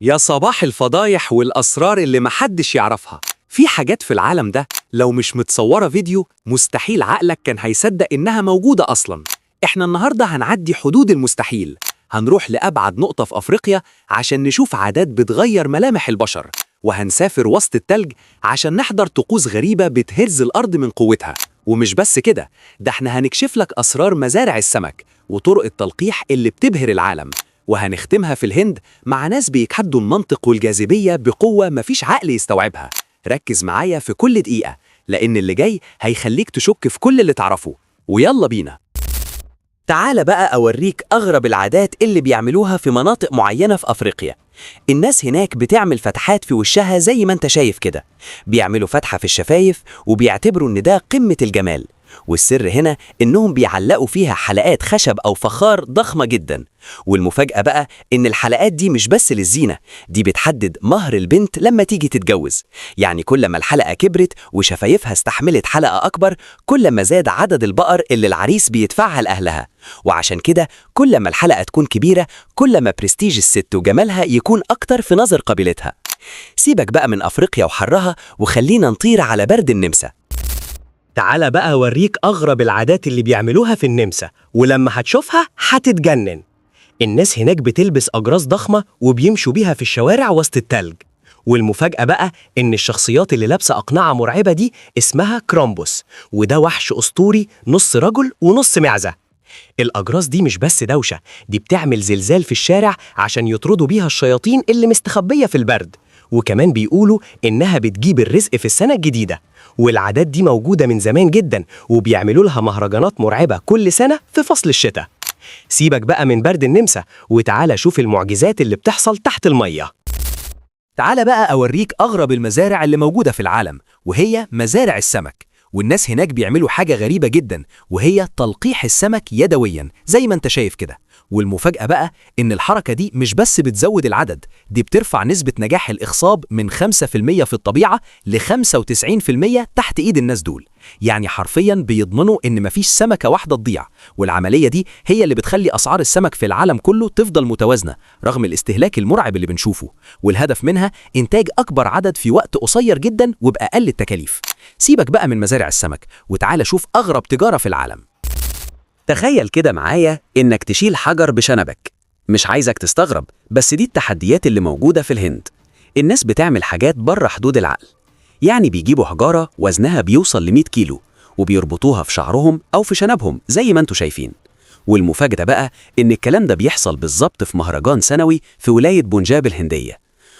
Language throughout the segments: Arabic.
يا صباح الفضايح والأسرار اللي محدش يعرفها. في حاجات في العالم ده لو مش متصورة فيديو مستحيل عقلك كان هيصدق إنها موجودة أصلاً. إحنا النهاردة هنعدي حدود المستحيل، هنروح لأبعد نقطة في أفريقيا عشان نشوف عادات بتغير ملامح البشر، وهنسافر وسط التلج عشان نحضر طقوس غريبة بتهز الأرض من قوتها. ومش بس كده، ده احنا هنكشف لك أسرار مزارع السمك وطرق التلقيح اللي بتبهر العالم، وهنختمها في الهند مع ناس بيتحدوا المنطق والجاذبية بقوة مفيش عقل يستوعبها. ركز معايا في كل دقيقة، لأن اللي جاي هيخليك تشك في كل اللي تعرفه. ويلا بينا. تعال بقى أوريك أغرب العادات اللي بيعملوها في مناطق معينة في أفريقيا. الناس هناك بتعمل فتحات في وشها زي ما انت شايف كده، بيعملوا فتحة في الشفايف وبيعتبروا ان ده قمة الجمال. والسر هنا انهم بيعلقوا فيها حلقات خشب او فخار ضخمة جدا. والمفاجأة بقى ان الحلقات دي مش بس للزينة، دي بتحدد مهر البنت لما تيجي تتجوز. يعني كل ما الحلقة كبرت وشفايفها استحملت حلقة اكبر، كل ما زاد عدد البقر اللي العريس بيدفعها لأهلها. وعشان كده كل ما الحلقة تكون كبيرة، كل ما برستيج الست وجمالها يكون اكتر في نظر قبيلتها. سيبك بقى من افريقيا وحرها وخلينا نطير على برد النمسا. تعال بقى أوريك أغرب العادات اللي بيعملوها في النمسا، ولما هتشوفها هتتجنن. الناس هناك بتلبس أجراس ضخمة وبيمشوا بيها في الشوارع وسط التلج. والمفاجأة بقى إن الشخصيات اللي لابسة أقنعة مرعبة دي اسمها كرامبوس، وده وحش أسطوري نص رجل ونص معزة. الأجراس دي مش بس دوشة، دي بتعمل زلزال في الشارع عشان يطردوا بيها الشياطين اللي مستخبية في البرد. وكمان بيقولوا إنها بتجيب الرزق في السنة الجديدة. والعادات دي موجودة من زمان جدا، وبيعملوا لها مهرجانات مرعبة كل سنة في فصل الشتاء. سيبك بقى من برد النمسا وتعالى شوف المعجزات اللي بتحصل تحت المية. تعال بقى أوريك أغرب المزارع اللي موجودة في العالم، وهي مزارع السمك. والناس هناك بيعملوا حاجة غريبة جدا، وهي تلقيح السمك يدويا زي ما انت شايف كده. والمفاجأة بقى إن الحركة دي مش بس بتزود العدد، دي بترفع نسبة نجاح الإخصاب من 5% في الطبيعة ل 95% تحت إيد الناس دول. يعني حرفياً بيضمنوا إن مفيش سمكة واحدة تضيع. والعملية دي هي اللي بتخلي أسعار السمك في العالم كله تفضل متوازنة رغم الاستهلاك المرعب اللي بنشوفه. والهدف منها إنتاج أكبر عدد في وقت قصير جدا وبأقل التكاليف. سيبك بقى من مزارع السمك وتعالى شوف أغرب تجارة في العالم. تخيل كده معايا إنك تشيل حجر بشنبك. مش عايزك تستغرب، بس دي التحديات اللي موجودة في الهند. الناس بتعمل حاجات بره حدود العقل. يعني بيجيبوا حجارة وزنها بيوصل ل 100 كيلو وبيربطوها في شعرهم أو في شنبهم زي ما انتوا شايفين. والمفاجأة بقى إن الكلام ده بيحصل بالظبط في مهرجان سنوي في ولاية بونجاب الهندية.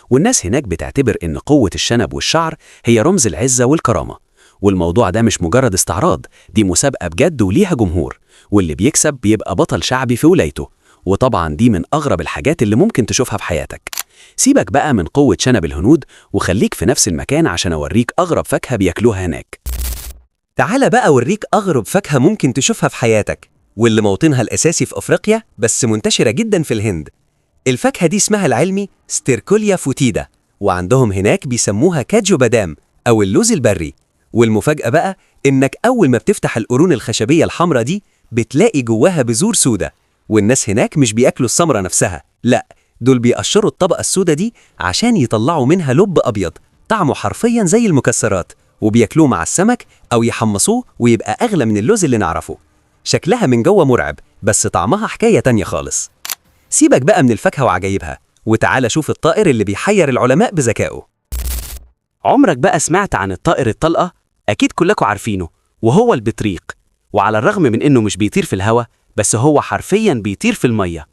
والناس هناك بتعتبر إن قوة الشنب والشعر هي رمز العزة والكرامة. والموضوع ده مش مجرد استعراض، دي مسابقة بجد وليها جمهور، واللي بيكسب بيبقى بطل شعبي في ولايته. وطبعا دي من أغرب الحاجات اللي ممكن تشوفها في حياتك. سيبك بقى من قوة شنب الهنود وخليك في نفس المكان عشان أوريك أغرب فاكهة بياكلوها هناك. تعال بقى أوريك أغرب فاكهة ممكن تشوفها في حياتك، واللي موطنها الأساسي في أفريقيا بس منتشرة جدا في الهند. الفاكهة دي اسمها العلمي ستيركوليا فوتيدا، وعندهم هناك بيسموها كاجو بادام أو اللوز البري. والمفاجأة بقى إنك أول ما بتفتح القرون الخشبية الحمراء دي بتلاقي جواها بذور سودة. والناس هناك مش بياكلوا الثمرة نفسها، لأ، دول بيقشروا الطبقة السودة دي عشان يطلعوا منها لب أبيض طعمه حرفيا زي المكسرات، وبياكلوه مع السمك أو يحمصوه ويبقى أغلى من اللوز اللي نعرفه. شكلها من جوه مرعب، بس طعمها حكاية تانية خالص. سيبك بقى من الفاكهة وعجايبها وتعالى شوف الطائر اللي بيحير العلماء بذكائه. عمرك بقى سمعت عن الطائر الطلقة؟ أكيد كلكم عارفينه، وهو البطريق. وعلى الرغم من إنه مش بيطير في الهواء، بس هو حرفياً بيطير في المية.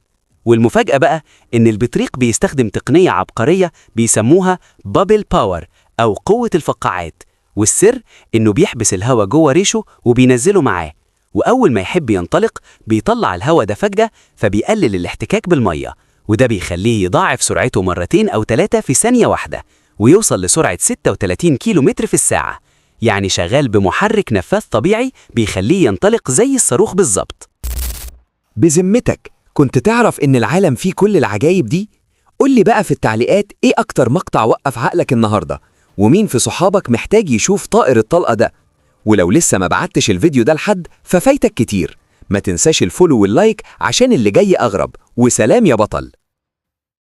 والمفاجأة بقى إن البطريق بيستخدم تقنية عبقرية بيسموها بابل باور أو قوة الفقاعات. والسر إنه بيحبس الهواء جوه ريشه وبينزله معاه، وأول ما يحب ينطلق بيطلع الهواء ده فجأة، فبيقلل الاحتكاك بالمية، وده بيخليه يضاعف سرعته مرتين أو 3 في ثانية واحدة، ويوصل لسرعة 36 كيلو متر في الساعة. يعني شغال بمحرك نفاث طبيعي بيخليه ينطلق زي الصاروخ بالظبط. بذمتك كنت تعرف إن العالم فيه كل العجايب دي؟ قولي بقى في التعليقات إيه أكتر مقطع وقف عقلك النهاردة، ومين في صحابك محتاج يشوف طائر الطلقة ده. ولو لسه ما بعتش الفيديو ده لحد ففايتك كتير. ما تنساش الفولو واللايك عشان اللي جاي أغرب. وسلام يا بطل.